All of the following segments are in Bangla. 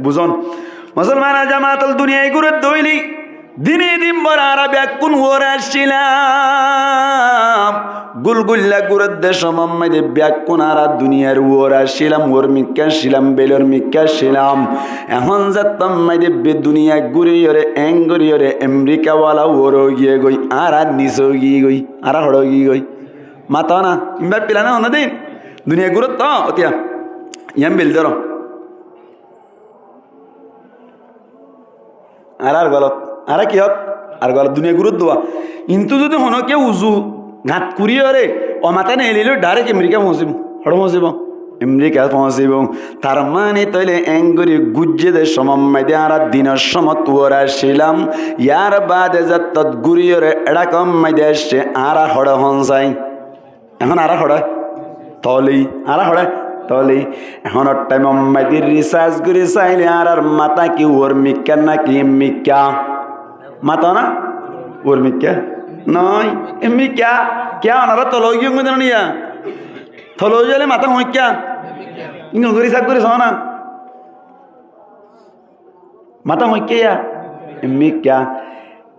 বুঝন মুসলমান জামাতুল দুনিয়ায় ঘুরে দইলি দিনে দিন বড় আরব এখন ওর আসছিলাম গুলগুল্লা গুরের দেশ মাম্মাইদে ব্যাকুন আর দুনিয়ার ওর আসছিলাম ওর মিক্কা ছিলাম বেলর মিক্কা ছিলাম এখন যাতাম মাইদে বে দুনিয়া ঘুরে ওরে এঙ্গরি ওরে আমেরিকাওয়ালা ওর গিয়ে গই আর নিচে গিয়ে গই আর হড় গিয়ে গই মাতা না ইম্বা পিলা না দিন দুনিয়া ঘুরত তো অতিয়া ইয়াম বেল ধরো আর গলত আর কি হত আর গলত দুনিয়া গুরুত দোয়া কিন্তু যদি হনকে উজু ঘাত করিয়ে রে অমাতা নেলিল ডাইরেক্ট আমেরিকা পৌঁছিব হড় পৌঁছিব আমেরিকা পৌঁছিব তার মানে তৈলে এঙ্গুরি গুজ্জে দে সমম্মাই দে আর দিনের সমত ওরা ছিলাম ইয়ার বাদে যাত গুরিয়ে রে এড়া কম্মাই দে আসছে আর হড় হনসাই এখন আর হড় তলি আর হড় তলি এখন টাইম মাইদির রিসার্চ করে চাইলে আর মাতা কি ওর মিক্কা নাকি মিক্কা মাতা না ওর মিক্কা নয় মিক্কা কে ওনারা তলই গিয়ে জানো নিয়া তলই গেলে মাথা হইক্যা ইঙ্গ রিসার্চ করে চাও না মাথা হইক্যা মিক্কা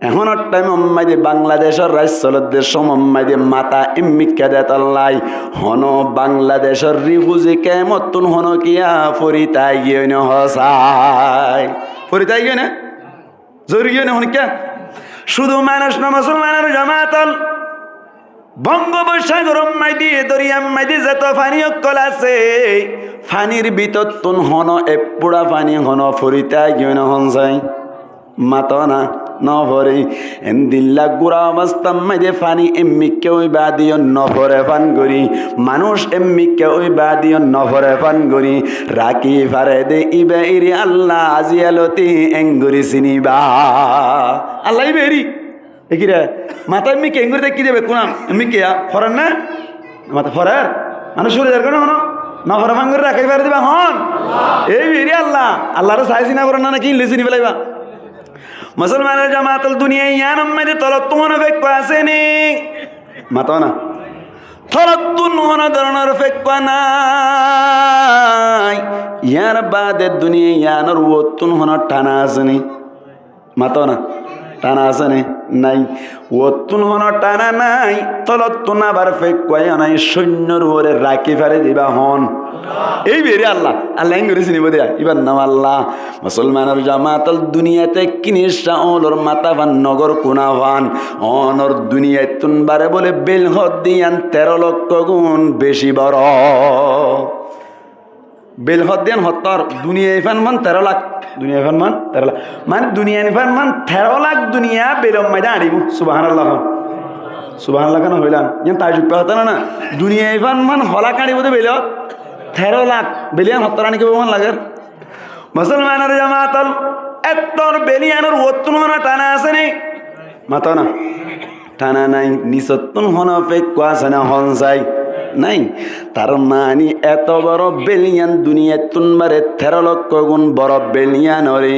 এখন টাইম মাইদে বাংলাদেশের রাজ্যদের সমম্মাইদে মাতা এমিকা দেতাল্লাই হন বাংলাদেশের রিফুজি কেমতন হন কিয়া ফরিতাই গিয়ে হসাই ফরিতাই গিয়ে না জরুরি গিয়ে হন কিয়া শুধু মানুষ না মুসলমানের জামাতল বঙ্গোপসাগর মাইদি দরিয়াম মাইদি যত ফানি অকল আছে ফানির ভিতর তুন হন এপুড়া ফানি হন ফরিতাই গিয়ে হন যাই মাত না নভরে এন্দিল্লা গুড়া অবস্থা মাঝে ফানি এমনিকে ওই বাদিও নভরে ফান করি মানুষ এমনিকে ওই বাদিও নভরে ফান করি রাখি ফারে দে ইবে ইরি আল্লাহ আজিয়ালতি এঙ্গুরি চিনিবা আল্লাহ বেরি একিরা মাথা এমনিকে এঙ্গুরি দেখি দেবে কোন এমনিকে ফরান না মাথা ফরার মানুষ শুরু দরকার না নভরে ফান করে রাখি ফারে দিবা হন এই বেরি আল্লাহ আল্লাহরে চাই চিনা করেন না কিনলে চিনি পেলাইবা মুসলমানের জামাতুল দুনিয়া ইয়ান আম্মাইদে তলত্তু মনে ফেক্ক আসেনি মাতো না তলত্তু মনে ধরনের ফেক্ক নাই ইয়ার বাদে দুনিয়া ইয়ানোর ওত্তুন হন টানা আসেনি মাতো না টানা আসেনি নাই ওত্তুন হন টানা নাই তলত্তু না বার ফেক্ক নাই সৈন্যর ওরে রাখি ফারে দিবা হন এই বেরে আল্লাহ আল্লাহ করে চিনিব দেয়া এবার নাম আল্লাহ মুসলমানের জামাতল দুনিয়াতে কিনিসা ওলর মাতাভান নগর কোনাভান অনর দুনিয়ায় তুনবারে বলে বেল হদ দিয়ান 13 লক্ষ গুণ বেশি বড় বেল হদ দিয়ান হত্তর দুনিয়া ইফান মান 13 লাখ দুনিয়া ইফান মান 13 লাখ মানে দুনিয়া ইফান মান 13 লাখ দুনিয়া বেলম মাইদা আড়িব সুবহানাল্লাহ সুবহানাল্লাহ কেন হইলাম ইয়ান তাজুব হতো না দুনিয়া ইফান মান হলা কাড়িব দে বেল 13 লাখ বেলিয়ান হত্তরানি কে মন লাগে মুসলমানের জামাতল এত্তর বেলিয়ানের ওত্তুন হনা টানা আছে নেই মাতা না টানা নাই নিসত্তুন হনা ফেক আছে না হন যাই নাই তার মানে এত বড় বেলিয়ান দুনিয়ায় তুনবারে 13 লক্ষ গুণ বড় বেলিয়ান রে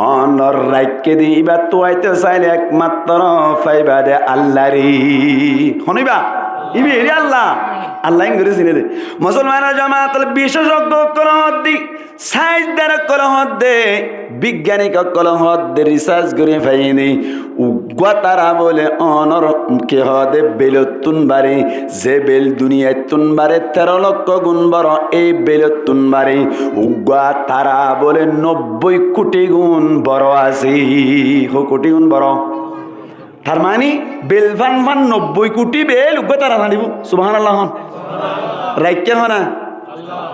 অনর রাইকে দিবা তোয়াইতে চাইলে একমাত্র পাইবা দে আল্লাহরি হনিবা ইবি এরি আল্লাহ আল্লাহ ইংরে চিনে দে মুসলমানের জামাতল বিশেষজ্ঞ কলহত দি সাইজদার কলহত দে বিজ্ঞানিক কলহত দে রিসার্চ করে ফাইনি উগ্গা তারা বলে অনর কে হদে বেলতুন বারে যে বেল দুনিয়ায় তুনবারে 13 লক্ষ গুণ বড় এই বেলতুন বারে উগ্গা তারা বলে 90 কোটি গুণ বড় আছে কোটি গুণ বড় তার মানে বেল ফান ফান 90 কোটি বেল উগ্গা তারা না দিব সুবহানাল্লাহ রাইক্যা হনা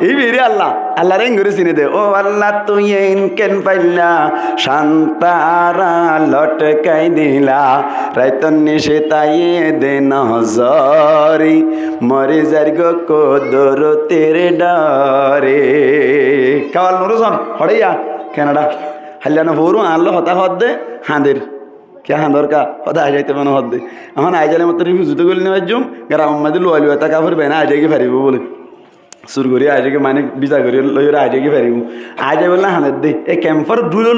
এই বেরে আল্লাহ আল্লাহ রেং করে চিনে দে ও আল্লাহ তুই কেন পাইলা শান্তারা লটকাই দিলা রাইতন নিশে তাইয়ে দে নজরি মরে যার গো কোদর তেরে ডরে কাওয়াল নুরুজন হড়াইয়া কানাডা হাল্লানো ভোরু আল্লাহ হতা হদ দে হাঁদের কে হাঁদর কা হতা আই যাইতে মানে হদ দে এখন আই যালে মতো রিফিউজিতে গলি নেওয়ার জুম গ্রাম মাঝে লোয়া লোয়া তা কাপড় বেনা আই যাইকে ফারিব বলে চুর কৰি আইজকে মানে বিচা কৰি লৈ আইজকে ফেৰিব আইজে বলে হানত দে এই কেম্পর ধুলো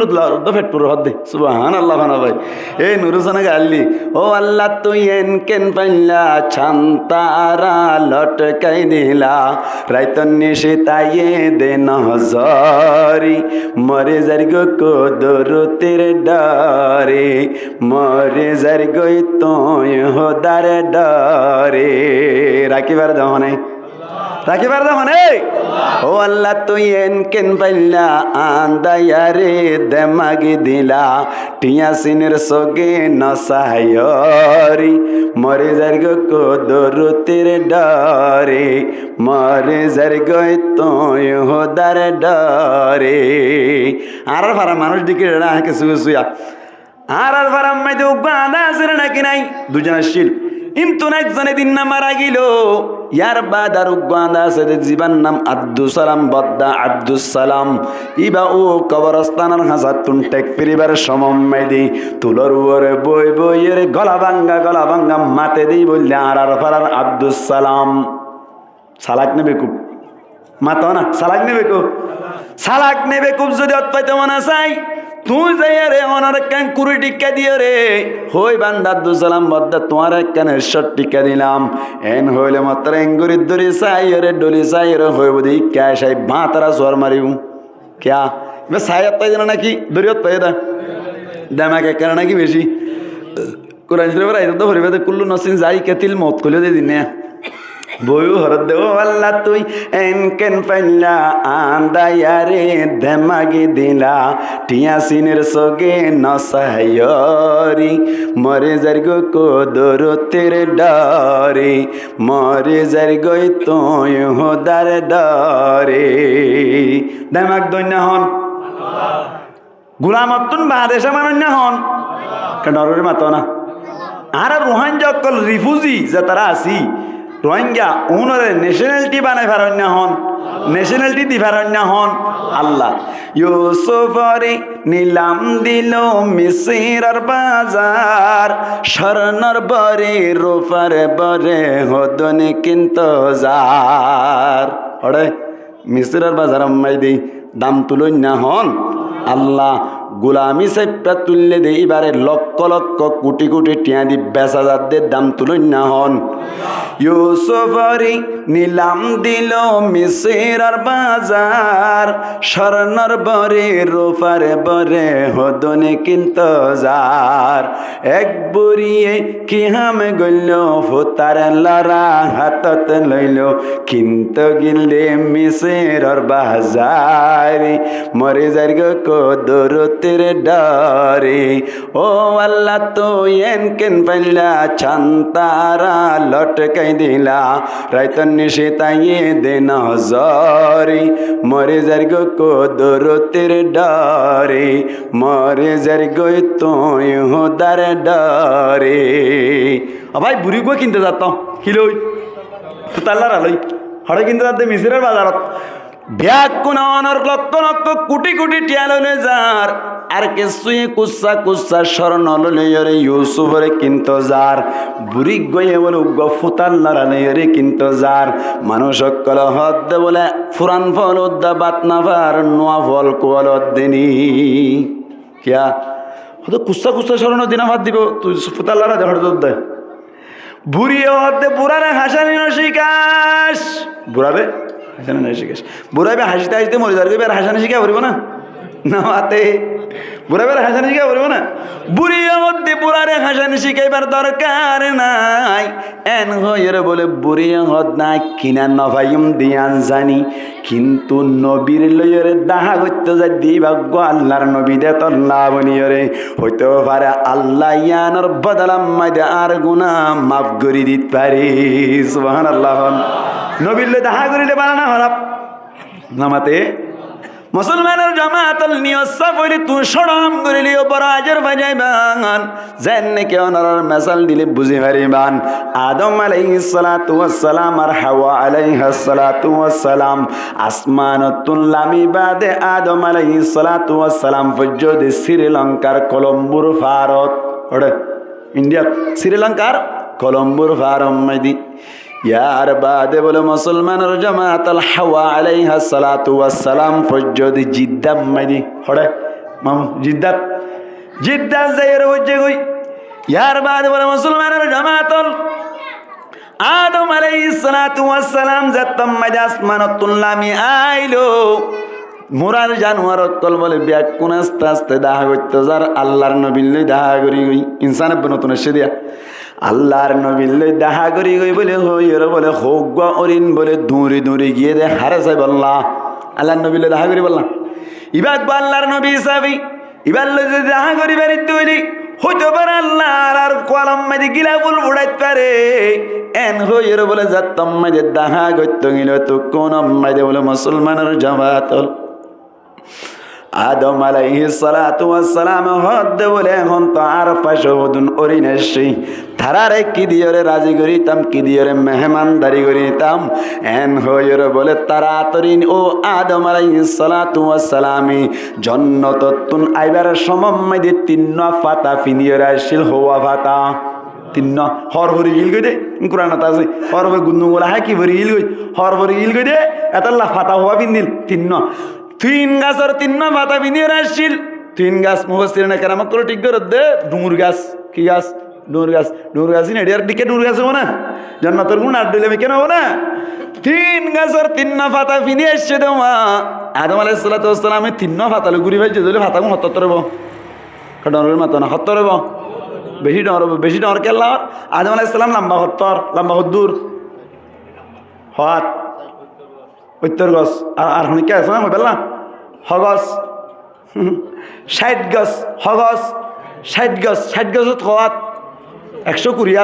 ফেটপুর হত দে সুবহান আল্লাহ খানা ভাই এই নুরুসানে গালি ও আল্লাহ তুই এন কেন পাইলা ছান্তারা লটকাই দিলা রাইতন নিশে তাইয়ে দে নজরি মরে যার গো কদরতের ডারে মরে যার গই তোয় হোদার ডারে রাখিবার দহনে রাখিবার দহনে ও আল্লাহ তুই এন কেন পাইলা আন্দায়ারে দেমাগি দিলা টিয়া সিনের সগে নসায়রি মরে যার গো কদরতের ডারে মরে যার গই তোয় হোদার ডারে আর ভাড়া মানুষ দিকে কিছু কিছুয়া আর ভাড়া মাইতে উগ্র আছে নাকি নাই দুজন আসছিল কিন্তু একজনে দিন না মারা গেল ইয়ার বাদ আর উগ্র আছে জীবন নাম আব্দুল সালাম বদ্দা আব্দুল সালাম ইবা ও কবরস্থানের হাসাতুন টেক পরিবার সমম্মাই দি তুলর উপরে বই বইয়ের গলা ভাঙ্গা মাতে দিই বললে আর ফারার আব্দুল সালাম সালাক নেবে খুব মাতো না সালাক নেবে খুব যদি অৎপাইতে মনে চাই তুই যাই রে ওনার একখান কুড়ি টিকা দিও রে হই বান্দা আব্দুল সালাম বদ্দা তোমার একখান 60 টিকা দিলাম এন হইলে মাত্র এঙ্গুরির দড়ি চাই রে ডলি চাই রে হইব দি কে সাই ভাতারা জোর মারিব ক্যা এবার সাইয়াত পাই না নাকি দড়িয়ত পাই দা দামাকে কেন নাকি বেশি কোরআন শরীফের আয়াত তো ভরিবে কুল্লু নসিন যাই কেতিল মত কইলে দে দিনে বইও হরত দেও আল্লাহ তুই এন কেন পাইলা আন্দায়ারে দেমাগি দিলা টিয়া সিনের সগে নসায়রি মরে যার গো কদরতের ডারে মরে যার গই তোয় হোদার ডারে দেমাগ দৈন্য হন গুলামতুন বাদেশে মানন্য হন কেন ডরের মাতো না আর রোহাঙ্গা অকল রিফিউজি যে তারা আসি রোহিঙ্গা উনরে ন্যাশনালিটি বানাই ফারণ্য হন ন্যাশনালিটি দি ফারণ্য হন আল্লাহ ইউসুফরে নিলাম দিল মিসিরার বাজার স্বর্ণর বরে রূপার বরে হদনে কিন্তু যার ওরে মিসিরার বাজার আম্মাই দেই দাম তুলন না হন আল্লাহ গুলামি সাইপটা তুললে দে এবারে লক্ষ লক্ষ কোটি কোটি টিয়া দি বেচাজারদের দাম তুলন না হন ইউসুফরি নিলাম দিল মিসিরার বাজার স্বর্ণর বরে রূপার বরে হদনে কিন্তু যার এক বুড়িয়ে কি হামে গইল ফুতার লড়া হাতত লইল কিন্তু গিলে মিসিরার বাজার মরে যার গো কদরতের ডারে ও আল্লাহ তো এন কেন পাইলা ছান্তারা লটকাই দিলা রাইতন নিশে তাইয়ে দে নজরি মরে যার গো কদরতের ডারে মরে যার গো তোয় হোদার ডারে ভাই বুড়ি গো কিনতে যাতাম কিলই ফুতাল্লার আলই হড়ে কিনতে যাতে মিসিরের বাজারত ব্যাগ কোন লক্ষ লক্ষ কোটি কোটি টিয়া লইলে যার আর কিছুই কুচ্ছা স্বর্ণ লইরে ইউসুফরে কিন্তু যার বুড়ি গয়ে বলে ফুতাল লড়াইরে কিন্তু যার মানুষ সকল হদ বলে ফুরান ফল উদ্দা বাত না পার নোয়া ফল কোয়াল দেনি কিয়া হয়তো কুচ্ছা স্বর্ণ দিনা ভাত দিব তুই ফুতাল লড়া দেখার দেয় বুড়ি হদে বুড়ারে হাসানি নশিকাশ বুড়ারে হাসানি নশিকাশ বুড়াবে হাসিতে হাসিতে মরে যার আর হাসানি শিখা পারিব না নাতে বুড়া বেড়া হাসানি শিখা পারিব না বুড়ির মধ্যে বুড়ারে হাসানি শিখাইবার দরকার নাই এন হয়ে বলে বুড়ি হদ না কিনা নভাইম দিয়ান জানি কিন্তু নবীর লইরে দাহা করতে যাই দি ভাগ্য আল্লাহর নবী দে তোর লাভনীয়রে হইতে পারে আল্লাহ ইয়ানোর বদলাম মাইদে আর গুণা মাফ করি দিতে পারি সুবহানাল্লাহ নবীর লই দাহা করিলে বানানা হরাপ নামাতে মুসলমানের জামাতল নিয়সা বলি তুই সরম করিলিও পরাজের বাজাই বাঙান যেন নাকি ওনার মেসাল দিলে বুঝি পারিবান আদম আলাইহিস সালাতু ওয়াস সালাম আর হাওয়া আলাইহিস সালাতু ওয়াস সালাম আসমানতুল লামি বাদে আদম আলাইহিস সালাতু ওয়াস সালাম পর্যন্ত শ্রীলঙ্কার কলম্বোর ভারত ওরে ইন্ডিয়া শ্রীলঙ্কার কলম্বোর ভারত মাইদি ইয়ার বাদে বলে মুসলমানের জামাতাল হাওয়া আলাইহা সালাতু ওয়াস সালাম ফজ্জদি জিদ্দাম মাইদি হড়ে মাম জিদ্দাত জিদ্দাত যাইরে হচ্ছে কই ইয়ার বাদে বলে মুসলমানের জামাতাল আদম আলাইহিস সালাতু ওয়াস সালাম জাতম মাইদি আসমানাতুল লামি আইলো মোরার জানোয়ার কল বলে ব্যাক কোন আস্তে আস্তে দেখা করতে যার আল্লাহর নবীর লই দেখা করি গই ইনসানের নতুন এসে দিয়া আল্লাহর নবীর লই দেখা করি গই বলে হইর বলে হোক গ অরিন বলে দূরে দূরে গিয়ে দে হারে যাই বললা আল্লাহর নবীর লই দেখা করি বললাম ইবাদ আল্লাহর নবী হিসাবে ইবার লই যদি দেখা করি বাড়ি তৈরি হইতে পারে আল্লাহর আর কলম মাঝে গিলা ফুল উড়াইতে পারে এন হইর বলে যাতম মাঝে দেখা করতে গেল তো কোন মাঝে বলে মুসলমানের জামাতল আদম আলাইহিস সালাতু ওয়াস সালাম হদ বলে এখন তো আর ফাশহুদুন অরিনেশি তারারে কি দিয়রে রাজি করিতাম কি দিয়রে মেহমানদারি করিতাম এন হইর বলে তাড়াতাড়ি ও আদম আলাইহিস সালাতু ওয়াস সালামি জান্নাতুন আইবার সমম্মে তিন্ন ফাতা ফিনিয়রে আসিল হওয়া ফাতা তিন্ন হর ভরি গিল গই দে কুরআনত আছে হর ভরি গুন্নু বলা হয় কি ভরি গিল গই হর ভরি গিল গই দে এতাল্লাহ ফাতা হওয়া বিন্দিল তিন্ন তিন গাছের তিন্ন পাতা বিনিয়ে আসছিল তিন গাছ মুহসির না কেরামত করে ঠিক করে দে ডুমুর গাছ কি গাছ ডুমুর গাছ এডিয়ার দিকে ডুমুর গাছ হবো না জান্নাতের গুণ আর দিলে কেন হবো না তিন গাছের তিন্ন পাতা ফিনিয়ে আসছে তোমা আদম আলাইহিস সালাতু ওয়াস সালামে তিন্ন পাতালে ঘুরি ভাইছে যদি পাতা গুণ হত্তর রব ডরের মাতো না হত্তর রব বেশি ডর কেলা আদম আলাইহিস সালাম লম্বা হত্তর লম্বা হদ্দুর হাত উত্তর গছ আর কে আছে না বল না হগস 60 গছ হগস 60 গছত হওয়াত 120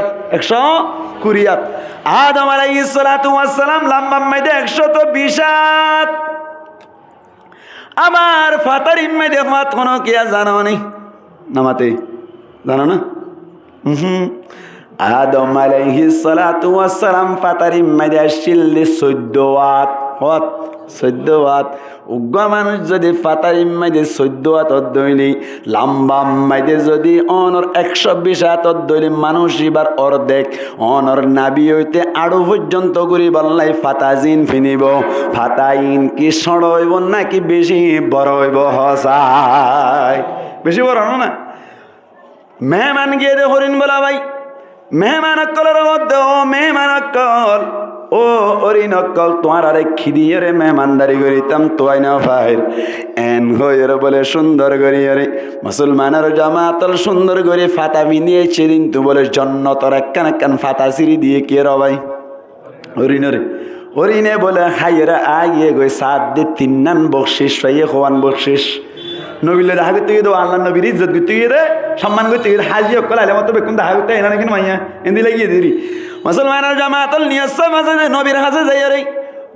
আদম আলাইহিস সালাতু ওয়াস সালাম লম্বা মাইদে 120 আমার ফাতার ইম্মাইদে হওয়াত কোনো কি জানো নি নামাতে জানো না আদম আলাইহিস সালাতু ওয়াস সালাম ফাতার ইম্মাইদে আসছিল 14 ওয়াত হত 14 ওয়াত উগ্র মানুষ যদি ফাতার ইম্মাইদে 14 ওয়াত দইলি লম্বা মাইদে যদি অনর 120 ওয়াত দইলি মানুষ এবার অর্ধেক অনর নাবি হইতে আড়ু পর্যন্ত করি বললাই ফাতাজিন ফিনিব ফাতাইন কি সড় হইব নাকি বেশি বড় হইব হসাই বেশি বড় না মেহমান গিয়ে দে হরিণ বলা ভাই মেহমান অক্কলের মধ্যে ও মেহমান অক্কল ও অরিন অক্কল তোমার আরে খিদিয়ে রে মেহমানদারি করিতাম তোয়াই না ফাইল এন হইর বলে সুন্দর করি রে মুসলমানের জামাতল সুন্দর করে ফাতা বিনিয়ে সেদিন তু বলে জন্নতর একখান ফাতা সিঁড়ি দিয়ে কে রবাই হরিণরে হরিণে বলে হাইয়েরা আগিয়ে গই সাত দে তিন্নান বকশিস পাইয়ে খোয়ান বকশিস নবীলে দেখা করতে গিয়ে তো আল্লাহ নবীর ইজ্জত করতে গিয়ে রে সম্মান করতে গিয়ে হাজি অক্কল আলে মতো বেকুন দেখা করতে এনা নাকি মাইয়া এন্দি লাগিয়ে দিরি মুসলমানের জামাতল নিয়ত মাঝে নবীর হাজে যাই রে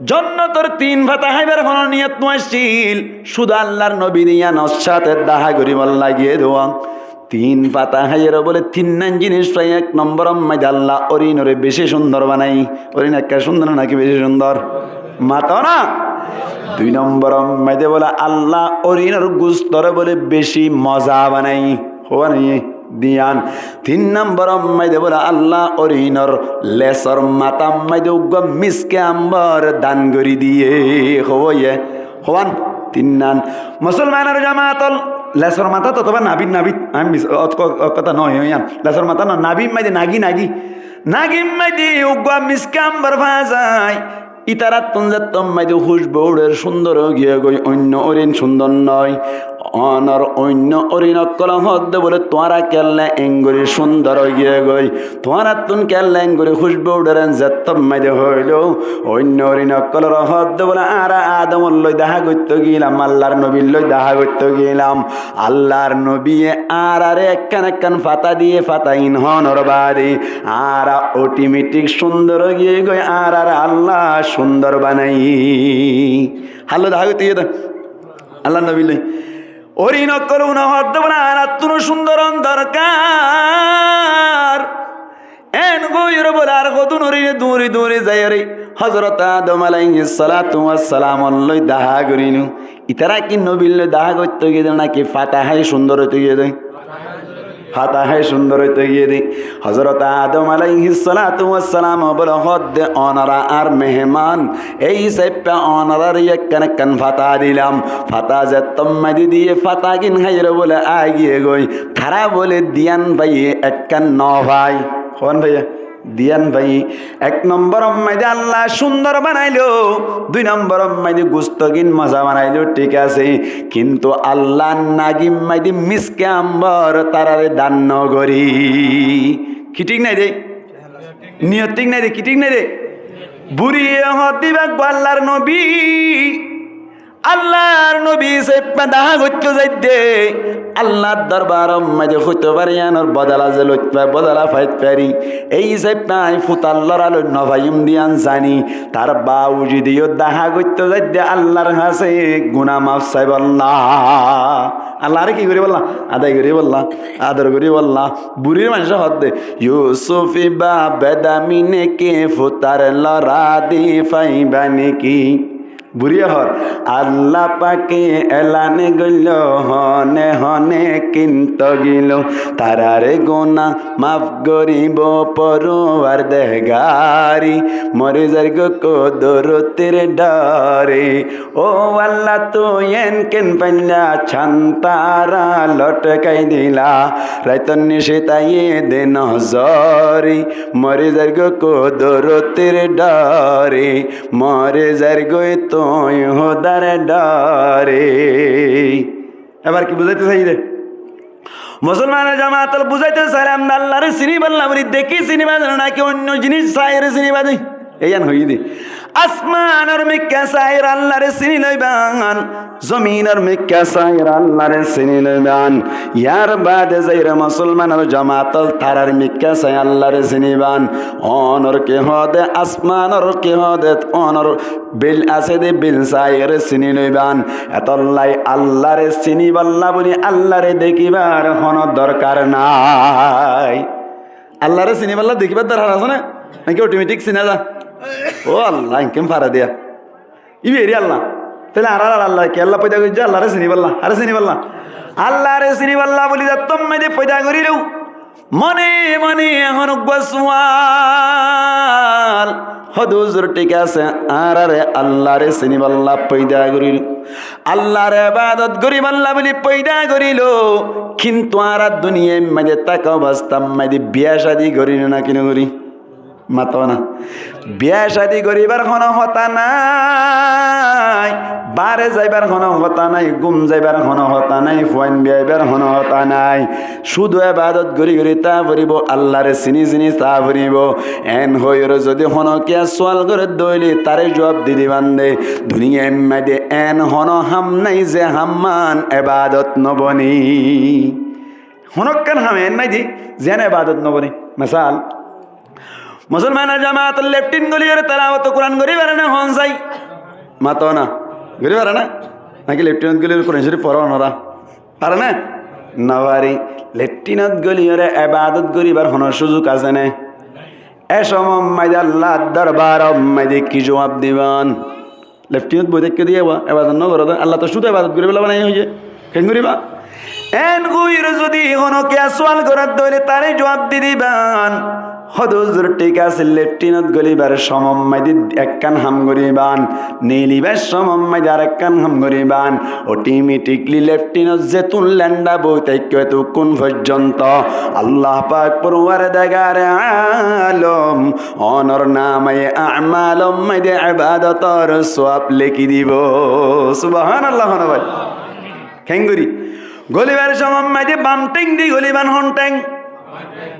জন্নতর 3 ভাতা হাইবার কোন নিয়ত নছিল শুধু আল্লাহর নবীর ইয়া নসাতে দেখা করি বল লাগিয়ে দেওয়া 3 পাতা হাইয়ের বলে 3 জিনিস প্রায় 1 নম্বর মাইদ আল্লাহ অরিনরে বেশি সুন্দর বানাই অরিন একটা সুন্দর নাকি বেশি সুন্দর মাতা না 2 নম্বর মাইদে বলে আল্লাহ অরিনর গুস্তরে বলে বেশি মজা বানাই হওয়া নাই দিয়ান 3 নম্বর মাইদে বলে আল্লাহ অরিনর লেসর মাতা মাইদে উগ্র মিসকে আম্বর দান করি দিয়ে হয়ে হওয়ান 3 নান মুসলমানের জামাতল লেসর মাথা তো তোমার নাবিন আমি কথা নয় লেসর মাথা না নাবিন মাইদে নাগিন মাইদে উগ্র মিসকে আম্বর ভাজায় ইতারাত পঞ্জাত্তম মাইদে খুশবৌড়ের সুন্দর গিয়ে গই অন্য অরিন সুন্দর নয় অনর অন্য অরিন কলম হদ্দে বলে তোরা কেল্লা এঙ্গুরি সুন্দর গিয়ে গই তোরা তুন কেল্লা এঙ্গুরি খুশবৌড়ের জাত্তম মাইদে হইল অন্য অরিন কলর হদ্দে বলে আরা আদমর লই দেখা করতে গেলাম আল্লাহর নবীর লই দেখা করতে গেলাম আল্লাহর নবী আর আরে একখান ফাতা দিয়ে ফাতা ইনহনর বাদে আর অটোমেটিক সুন্দর গিয়ে গই আর আল্লাহ সুন্দর বানাই হাল্লো দেখা করতে গিয়ে আল্লাহ নবী লই অরিন করুন হদ্দ বলে আর তুনো সুন্দর দরকার এন গইর বলে আর কত নরিনে দূরে যায় রে হযরত আদম আলাইহিস সালাতু ওয়াস সালাম লই দাহা করিনু ইতারা কি নবীর লই দাহা করতে গিয়ে নাকি ফাতাহাই সুন্দর হতে গিয়ে দেয় ফাতাহে সুন্দর হইতে গিয়ে দি হযরত আদম আলাইহিস সালাতু ওয়াস সালাম বলে হদ্দে অনারা আর মেহমান এই সাইপা অনারার একখান একখান ফাতা দিলাম ফাতা যে তম্মাদি দিয়ে ফাতা কিন হাইরে বলে আগিয়ে গই তারা বলে দিয়ান ভাই একখান ন ভাই কোন ভাইয়া দিয়ান ভাই এক নম্বর মাইদে আল্লাহ সুন্দর বানাইলো দুই নম্বর মাইদে গুস্তগিন মজা বানাইলো ঠিক আছে কিন্তু আল্লাহ নাগিম মাইদে মিসকে আম্বর তারারে দান নগরী কি ঠিক নাই রে নিয়ত ঠিক নাই রে কি ঠিক নাই রে বুড়ি হদিবাক আল্লাহর নবী আল্লাহর নবী সে দাহা করতে যাইতে আল্লাহর দরবার মাঝে হইতে পারি আনোর বদলা যে লইতে বদলা ফাইত পারি এই যে নাই ফুতাল লড়ালো নভাইম দিয়ান জানি তার বাউজি দিও দাহা করতে যাইতে আল্লাহর হাসে গুনাহ মাফ চাই বললা আল্লাহরে কি করি বললা আদায় করি বললা আদর করি বললা বুড়ির মানুষ হদ্দে ইউসুফি বা বেদামিনে কে ফুতার লড়া দি ফাইবানি কি বুড়িয়া হর আল্লাহ পাকে এলানে গইল হনে হনে কিন্ত গিল তারারে গোনা মাফ গরিব পরোয়ার দেহগারি মরে যার গো কদরতের ডরে ও আল্লাহ তো এন কেন পাইলা ছান্তারা লটকাই দিলা রাইতন নিশে তাইয়ে দে নজরি মরে যার গো কদরতের ডরে মরে যার গো তো হোদার ডরে এবার কি বুঝাইতে চাই রে মুসলমানের জামাতল বুঝাইতে চাইলাম আল্লাহরে চিনি বললাম দেখি চিনিবা জানো নাকি অন্য জিনিস চাইরে চিনিবা দেই এইয়ান হই দি আসমানের মিক্কা চাইর আল্লাহরে চিনি লইবান জমিনের মিক্কা চাইর আল্লাহরে চিনি লইবান ইয়ার বাদে যাইরা মুসলমানের জামাতল তারার মিক্কা চাই আল্লাহরে চিনিবান অনর কে হদে আসমানের কে হদে অনর বিল আছে দে বিল চাইর চিনি লইবান এতলাই আল্লাহরে চিনি বললা বলি আল্লাহরে দেখিবার কোন দরকার নাই আল্লাহরে চিনি বললা দেখিবার দরকার আছে না নাকি অটোমেটিক চিনা যা ও আল্লাহ কেম ফারা দিয়া ইবেরি আল্লাহ তাহলে আর আল্লাহ কে আল্লাহ পয়দা করি আল্লাহরে চিনি বললা আরে চিনি বললা আল্লাহরে চিনি বললা বলি যা তোমরা পয়দা করিলেও মনে মনে এখন গোয়াল হদুজুর ঠিক আছে আর আরে আল্লাহরে চিনি বললা পয়দা করিল আল্লাহর ইবাদত করি বললা বলি পয়দা করিল কিন্তু আর দুনিয়ায় মাঝে তাক অবস্থা মাঝে বিয়া শাদি করি না কিনে করি মাতো না বিয়া শাদি করিবার কোনো হতা নাই বারে যাইবার কোনো হতা নাই গুম যাইবার কোনো হতা নাই ফোন বিয়াইবার কোনো হতা নাই শুধু ইবাদত করি করি তা ভরিব আল্লাহরে চিনি চিনি তা ভরিব এন হইর যদি হনকিয়া সোয়াল করে দইলি তারে জবাব দিদি বান্ধে দুনিয়া মাদে এন হন হাম নাই যে হাম্মান ইবাদত নবনি হনকান হাম এন নাই দি যেন ইবাদত নবনি মিসাল মুসলমানের জামাত লেফটিন গলিয়র তেলাওয়াত কোরআন গরি পারে না হন যাই মাতো না গরি পারে না নাকি লেফটিনত গলিয়র কোরআন শরীফ পড়ো না পারে না নবারি লেফটিনত গলিয়রে ইবাদত করিবার হন সুযোগ আছে না এ সময় আল্লাহ দরবার মাইদে কি জবাব দিবান লেফটিনত বই দেখে দিয়ে ইবাদত ন করো আল্লাহ তো শুধু ইবাদত করিবেলা বানাই হইছে কেন করিবা এন গুইর যদি হন কে সওয়াল করার দইলে তারে জবাব দি দিবান হদুজুর ঠিক আছে লেফটিনত গলিবার সমম্মাইদি একখান হাম গরিবান নীলিবার সমম্মাইদি আর একখান হাম গরিবান অটোমেটিকলি লেফটিনত যেতুন ল্যান্ডা বইতে কেতু কোন পর্যন্ত আল্লাহ পাক পরওয়ার দেগারে আলম অনর নামে আমালম মাইদে ইবাদতর সওয়াব লিখি দিব সুবহানাল্লাহ ভাই খেঙ্গুরি গলিবার সমম্মাইদি বাম টেং দি গলিবান হন টেং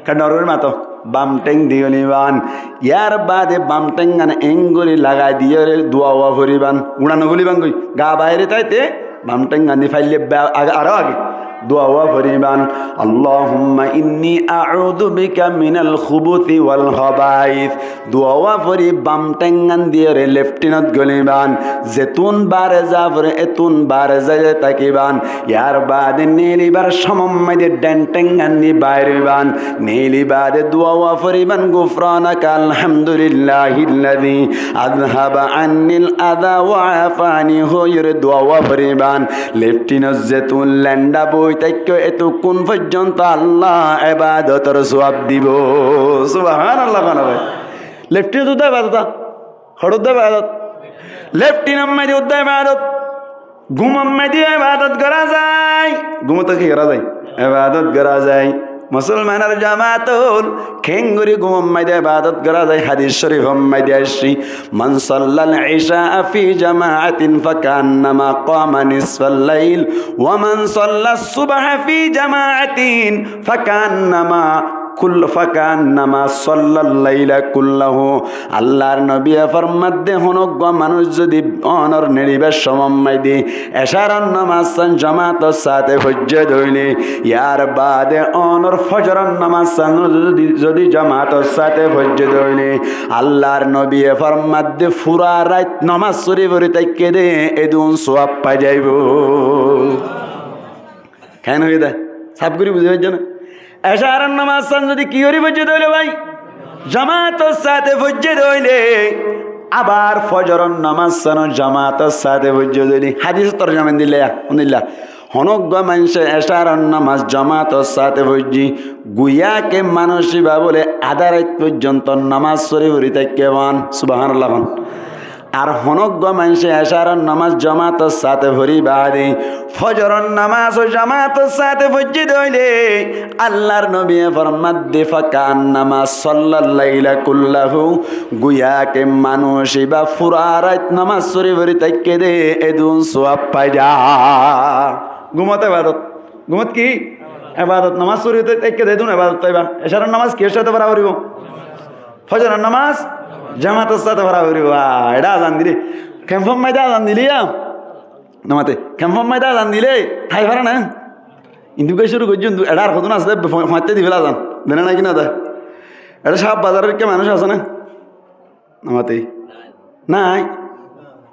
কাডরের মাতো বাম টেং দিওলিবান ইয়ার বাদে বাম টেঙ্গান এঙ্গুলি লাগাই দিয়ে দোয়া ভরিবান উড়ানো গলিবান কই গা বাইরে তাইতে বাম টেঙ্গান দি ফাইলে আরো আগে দোয়া ভরিবান আল্লাহুম্মা ইন্নী আউযু বিকা মিনাল খুবুতি ওয়াল খাবাইস দোয়া ভরি বাম টেঙ্গান দিয়ে রে লেফটিনত গলিবান যেতুন বারে যাবরে এতুন বারে যায় তাকিবান ইয়ার বাদে নীলিবার সমম্মাইদে ডেন টেঙ্গান দি বাইরিবান নীলি বাদে দোয়া ভরিবান গুফরানাকা আলহামদুলিল্লাহিল্লাযী আযহাবা আন্নিল আযা ওয়া আফানি হইরে দোয়া ভরিবান লেফটিনত যেতুন ল্যান্ডা বই হইতাক্য এতক্ষণ পর্যন্ত আল্লাহ ইবাদতের সওয়াব দিব সুবহানাল্লাহ কানা ভাই লেফটি দুদা ইবাদত হড়দ ইবাদত লেফটি নাম্মাই দুদা ইবাদত ঘুমাম্মাই দিয়ে ইবাদত করা যায় ঘুমতে কি করা যায় ইবাদত করা যায় মুসলমানের জামাতুল খেঙ্গুরি ঘুমাম্মাই দিয়ে ইবাদত করা যায় হাদিস শরীফ আম্মাই দিয়ে আসি মান সাল্লাল ইশা ফি জামাআতিন ফাকান্নামা কামা নিসফাল লাইল ওয়া মান সাল্লাস সুবহা ফি জামাআতিন ফাকান্নামা ফাকান্নামা সাল্লাল লাইলা কুল্লাহু আল্লাহর নবী ফরমাতে হনক মানুষ যদি অনর নিরিবেশ সমম্মাই দি এশারান নামাজ জামাতের সাথে ফজ্জত হইলে ইয়ার বাদে অনর ফজরের নামাজ যদি জামাতের সাথে ফজ্জত হইলে আল্লাহর নবী ফরমাতে পুরা রাত নামাজ পড়ি পড়ি তাইকে দে এদুন সওয়াব পাই যাইব কেন হই দা সব করে বুঝে হইছে না এশারার নামাজ যদি কি করি ফজ্জত হইলে ভাই জামাতের সাথে ফজ্জত হইলে আবার ফজরের নামাজ জামাতের সাথে ফজ্জত হইলে হাদিস তরজমা দিলে আলহামদুলিল্লাহ হনগ্য মানুষে এশারার নামাজ জামাতের সাথে ফজ্জি গুয়াকে মানসিবা বলে আধা রাত পর্যন্ত নামাজ পড়ি পড়ি থাকে বান সুবহানাল্লাহ আর হনগ্য মানুষে এশারার নামাজ জামাতের সাথে ভরি বাদে ফজরের নামাজ ও জামাতের সাথে ফজ্জত হইলে আল্লাহর নবী ফরমাত দে ফাকান্নামা সাল্লাল লাইলা কুল্লাহু গুয়াকে মানুষিবা পুরা রাত নামাজ পড়ি পড়ি থাকে দে এদুন সওয়াব পাই যা ঘুমতে ইবাদত ঘুমত কি ইবাদত নামাজ পড়ি থাকে দে দুন ইবাদত পাইবা এশারার নামাজ কি সাথে বরাবর হইব ফজরের নামাজ জামাতের সাথে বরাবর হইব এটা আজান দিলে ক্যাম্পম মাইদা আজান দিলি নামাতে ক্যাম্পম মাইদা আজান দিলে ঠাই পারে না ইন্দুকে শুরু করছি এটার কত না আসতে মারতে দিবে আজান দেনে না কিনা দা এটা সব বাজারের কে মানুষ আছে না নামাতে নাই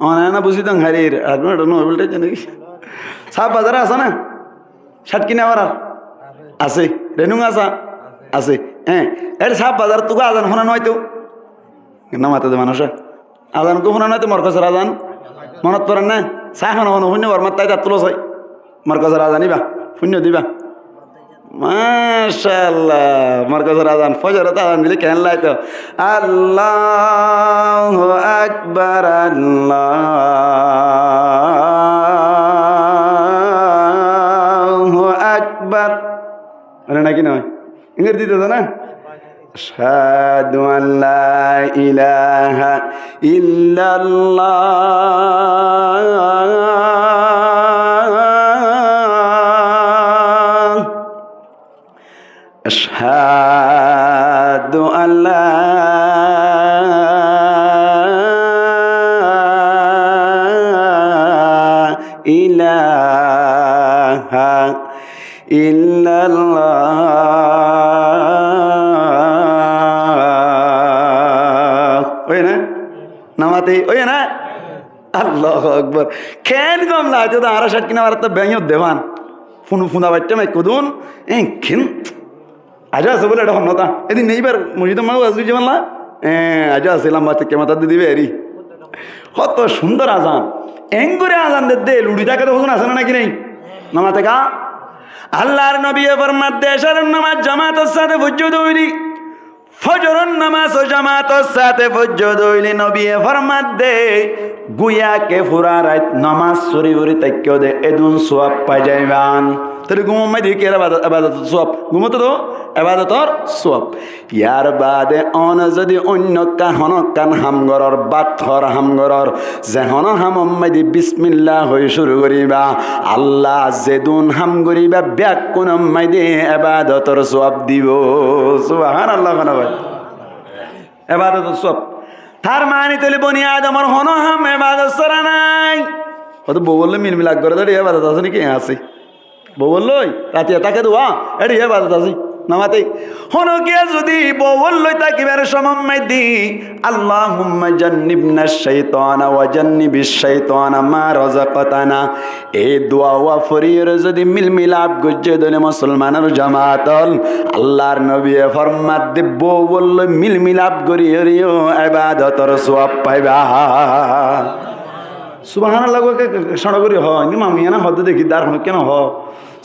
অনায় না বুঝি তো হারির এখন এটা নোবেলটা নাকি সব বাজারে আছে না শার্ট কিনে আবার আছে রেনুং আসা আছে হ্যাঁ এটা সব বাজার তোকে আজান শোনা নয় তো নামাতে দে মানুষ আজানকে শোনা নয় তো মরকজের আজান মনত পড়েন না চাহ শোনো শূন্য বর্মার তাই তার তুলো চাই মরকজের আজান নিবা শূন্য দিবা মাশাআল্লাহ মরকজের আজান ফজরত আজান দিলে কেন লাইতো আল্লাহু আকবার আল্লাহু আকবার মানে নাকি নয় ইংরেজি দিতে না আশহাদু আল্লা ইলাহা ইল্লাল্লাহ আশহাদু আল্লা ইলাহা ইল্লাল্লাহ ওই না নামাতে ওই না আল্লাহু আকবার কেন গম লাগে তো আর শাট কিনা আর তো বেঁয়ো দেওয়ান ফোন ফোনা বাচ্চা মাই কদুন কেন আজা আছে বলে এটা হন্যতা এদিন নেইবার মসজিদের মানুষ আসবি যে মানলা আজা আসলাম বাচ্চা কেমাতা দিবে এরি কত সুন্দর আজান এঙ্গুরে আজান দে লুড়ি থাকে তো হুজুন আছে না নাকি নেই নামাতে কা আল্লাহর নবী ফরমাত দে এশারার নামাজ জামাতের সাথে ফজ্জত হইলি ফজরের নামাজ ও জামাতের সাথে ফজ্জত হইলি নবী ফরমাত দে গুয়াকে পুরা রাত নামাজ পড়ি পড়ি তাইকেও দে এদুন সওয়াব পাই যাইবান তাহলে ঘুমাই দিয়ে কেরা আবাদত সওয়াব ঘুমতো তো আবাদতর সওয়াব ইয়ার বাদে অন যদি অন্য কাহন কান হামগরর বাথর হামগরর যেহন হামম্মাই দি বিসমিল্লাহ হই শুরু করিবা আল্লাহ যেদুন হাম করিবা ব্যাক কোন মাই দে আবাদতর সওয়াব দিব সুবহানাল্লাহ ভাই আবাদতর সওয়াব তার মানে তাহলে বনি আদমর হন হাম আবাদত সরা নাই হয়তো বউ বললে মিলমিলাক করে তো আবাদত আছে নাকি আছে বউ বললই রাতে তাকে দোয়া এটি আবাদত আছে নামাতে হনকে যদি বউ বললই তাকিবার সমম্মাই দি আল্লাহুম্মা জান্নিবনাশ শাইতানা ওয়া জান্নিবিশ শাইতানা মা রাযাকাতানা এই দোয়া ওয়া ফরিয়ের যদি মিলমিলাপ গজ্জে দলে মুসলমানের জামাতল আল্লাহর নবী ফরমাত দে বউ বললই মিলমিলাপ করিও ইবাদতর সওয়াব পাইবা সুবহানাল্লাহ কে সড় করি হ নি মামিয়া না হদ দেখি দার হন কেন হ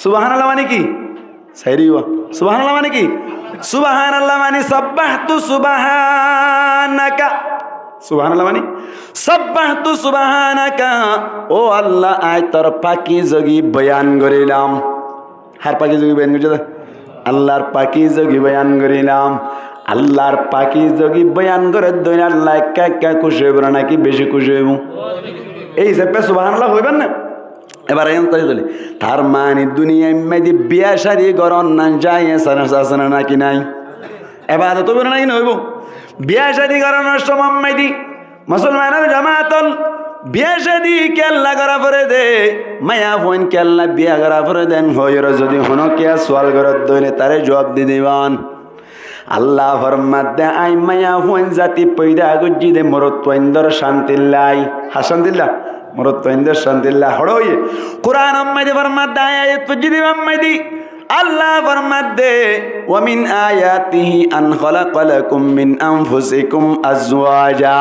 সুবহানাল্লাহ মানে কি সাইরি ওয়া সুবহানাল্লাহ মানে কি সুবহানাল্লাহ মানে সাব্বাহতু সুবহানাকা সুবহানাল্লাহ মানে সাব্বাহতু সুবহানাকা ও আল্লাহ আই তোর পাকীজগি বয়ান করিলাম হার পাকীজগি বয়ান করছে আল্লাহর পাকীজগি বয়ান করিলাম আল্লাহর পাকীজগি বয়ান করে দই আল্লাহ একা একা খুশি হইব নাকি বেশি খুশি হইব এই হিসাবে সুবহানাল্লাহ হইবেন না এবার চলে তার মানে দুনিয়ায় মেয়েদি বিয়া শাড়ি গরম না যায় আছে না নাকি নাই এবার তো বেরো নাকি নইব বিয়া শাড়ি করানোর সময় মেয়েদি মুসলমানের জামাতল বিয়া শাড়ি কেল্লা করা পরে দে মায়া ফোন কেল্লা বিয়া করা পরে দেন হইর যদি হনো কে সোয়াল করত দইলে তারে জবাব দি দিবান আল্লাহ ফরমাত দে আই মায়া ফোন জাতি পয়দা গুজি দে মরত্বইন্দর শান্তিল্লাই হাসান্তিল্লাহ মরত্বইন্দর শান্তিল্লাহ হড়ই কুরআন আম্মাইদি ফরমাত দে আয়াত পজিদি আম্মাইদি আল্লাহ ফরমাত দে ওয়া মিন আয়াতিহি আন খালাকালাকুম মিন আনফুসিকুম আজওয়াজা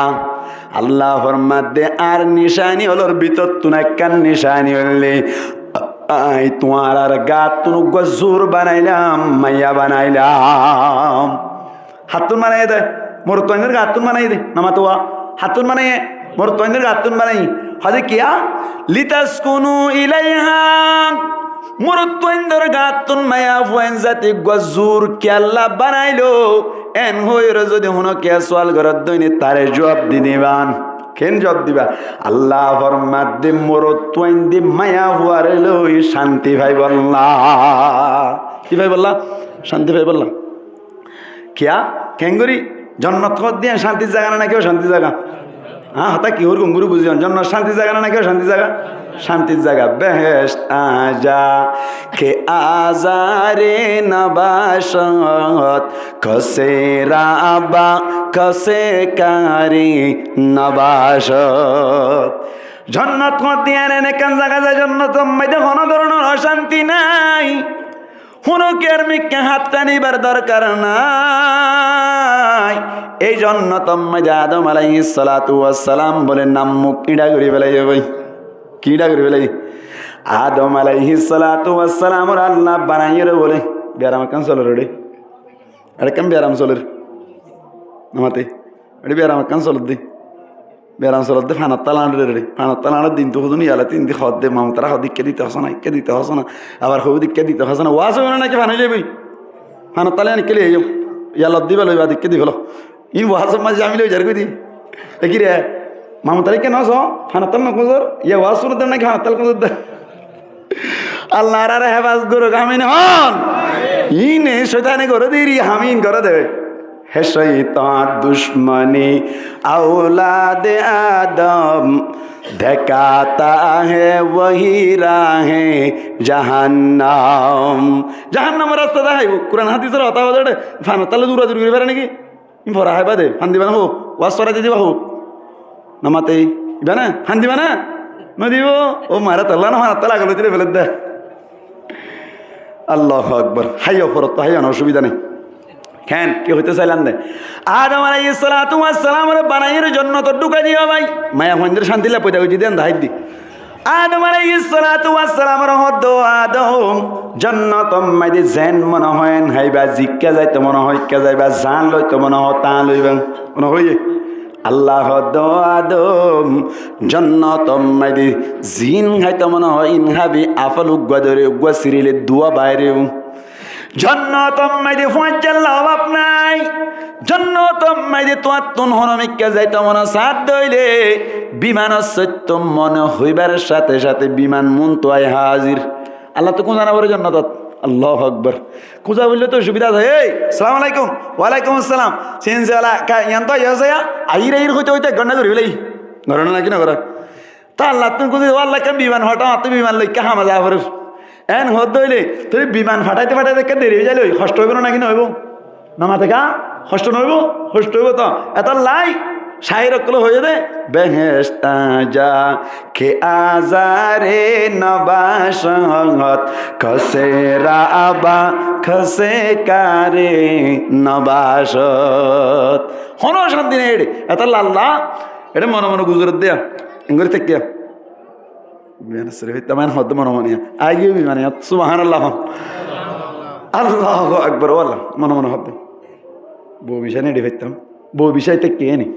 আল্লাহ ফরমাত দে আর নিশানি হলোর ভিতর তুনাক্কান নিশানি হলে আই তোমার আর গাত তুনু গজুর বানাইলাম মাইয়া বানাইলাম হাতুন বানাই দে মোর তৈনের গাতুন বানাই দে নামাতোয়া হাতুন বানাই মোর তৈনের গাতুন বানাই হাজে কিয়া লিতাসকুনু ইলাইহা মোর তৈন্দর গাতুন মায়া ফুয়েন জাতি গজুর কেল্লা বানাইলো এন হইর যদি হনো কে সোয়াল গরদ দইনি তারে জবাব দি দিবান কেন জবাব দিবা আল্লাহ ফরমাত দে মোর তৈন দি মায়া ফুয়ারে লই শান্তি ভাই বললা কি ভাই বললা শান্তি ভাই বললা কিয়া কেঙ্গুরি জন্নত দিয়ে শান্তির জায়গা না কেউ শান্তির জায়গা হ্যাঁ হতা কি ওর গঙ্গুরু বুঝিলাম জন্ম শান্তির জায়গা না কেউ শান্তির জায়গা শান্তির জায়গা বেহেশত আজা কে আজারে নবাশত কসে রাবা কসে কারি নবাশত জন্নত দিয়ে এনে কেন জায়গা যায় জন্নত মধ্যে কোনো ধরনের অশান্তি নাই কোনো কেরমিককে হাত টানিবার দরকার নাই এই জন্য তম্মাইদে আদম আলাইহিস সালাতু ওয়াস সালাম বলে নাম মুখ কিডা করে ফেলাই ভাই কিডা করে ফেলাই আদম আলাইহিস সালাতু ওয়াস সালাম ওর আল্লাহ বানাইরে বলে বিয়ারাম কান চলে রে আরে কেন বিয়ারাম চলে নামাতে আরে বিয়ারাম কান চলে দি বেরাম চলতে ফানার তালানোর দিন তো হুজুন ইয়ালা তিন দি খদ দে মামতারা হদিককে দিতে হস না ইকে দিতে হস না আবার হদিককে দিতে হস না ওয়াজ হবে নাকি ফানাই যাবি ফানার তালে আনি কেলে যাও ইয়ালত দিবা লইবা দিককে দি ফেলো ইন ওয়াজ মাঝে আমি লই যার কই দি কি রে মামতারি কেন হস ফানার তাল নকজর ইয়া ওয়াজ শুনতে নাকি ফানার তাল কজর দে আল্লাহ রে হেফাজ করুক আমিন হন ইনে শয়তানে করে দিরি আমিন করে দেবে है शैतान दुश्मनी औलाद आदम धकाता है वही राहे जहन्नम जहन्नम रास्ता दा है कुरान हादिसर हता बदे फान तले दूर दूर करे नाকি ইমরা হয় বাদে ফান দিবা না হো ওয়াজ করে দিবা হো নামাতে ইবা না ফান দিবা না নদিব ও মারা তাল্লা না হাত লাগলো দিলে ফেলে দে আল্লাহু আকবার হাইয়া ফরত হাইয়া অসুবিধা নেই কেন কি হইতে চাইলাম দে আদম আলাইহিস সালাতু ওয়াস সালামের বানাইয়ের জন্য তো ঢুকা দিও ভাই মায়া মন্দির শান্তি লা পয়দা হইতি দেন দাইত দি আদম আলাইহিস সালাতু ওয়াস সালামের হদ আদম জান্নাত মাইদে জেন মনে হয় হাইবা জিক্কা যাইতে মনে হয় কে যাইবা জান লইতে মনে হয় তা লইবা মনে হয় আল্লাহ হদ আদম জান্নাত মাইদে জিন খাইতে মনে হয় ইনহাবি আফল উগদরে উগা সিরিলে দুয়া বাইরেও জন্নতম মাইদে ফুয়াজ্জাল্লাহ অভাব নাই জন্নতম মাইদে তোয়াত্তুন হনমিককে যাইতে মনে সাথ দইলে বিমান সত্য মনে হইবার সাথে সাথে বিমান মন তো আয় হাজির আল্লাহ তো কোন জানাবরে জন্নতত আল্লাহু আকবার কুজা বললে তো সুবিধা হয় এই আসসালামু আলাইকুম ওয়া আলাইকুম আসসালাম সিনজালা কা ইয়ান্ত ইয়াসায়া আইরে আইর হইতে হইতে গন্না করি ফেলাই নরনা নাকি না করা তা আল্লাহ তুমি কুজা আল্লাহ কে বিমান হটা তুমি বিমান লই কা হামা যাফর এন হদ দইলে তুই বিমান ফাটাইতে ফাটাইতে কে দেরি হয়ে যাইলে কষ্ট হইব নাকি না হইব নামা থেকে কষ্ট নইব কষ্ট হইব তো এত লাই শাহির অকল হয়ে দে বেহেশত যা কে আজারে নবাশত কসে রাবা খসে কারে নবাশত হনো শান্তি নেই এত আল্লাহ এটা মনে মনে গুজরত দেয়া এঙ্গরি থেকে বিমান সরে তেমন হদ মনে মনে আগে বিমানে সুবহানাল্লাহ আল্লাহু আকবার ওয়াল্লাহ মনে মনে হদ বউ বিষয় নেড়ে ফেলতাম বউ বিষয়তে কে নি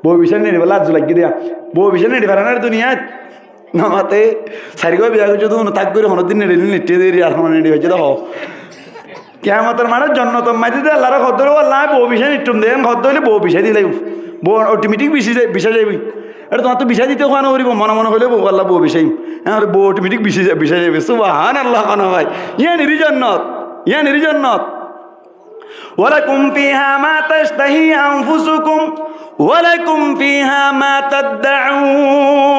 বউ বিষয় নেড়ে বলা আজ লাগিয়ে দেয়া বউ বিষয় নেড়ে ফেরানোর দুনিয়ায় নামাতে সারিগো বিয়া করছে তো তাক করে হনদিন নেড়ে নেটে দিয়ে আর নেড়ে হয়েছে তো কেমতের মানে জন্নত মাইতে আল্লাহর খদ্দ আল্লাহ বউ বিষয় নিটুম দেন খদ্দ হলে বউ বিষয় দিলে বউ অটোমেটিক বিষয় যাবি এটা তোমার তো বিষয় দিতে ওখানে করিব মনে মনে হলে বউ আল্লাহ বউ বিষয় হ্যাঁ বউ অটোমেটিক বিষয় যাবে সুবহান আল্লাহ কেন ভাই ইয়া নিরি জন্নত ওয়ালাকুম ফিহা মা তাশতাহি আনফুসুকুম ওয়ালাকুম ফিহা মা তাদউন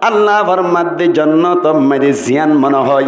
আল্লাহ ফরমাতে জান্নাত মেরে জিয়ান মনে হয়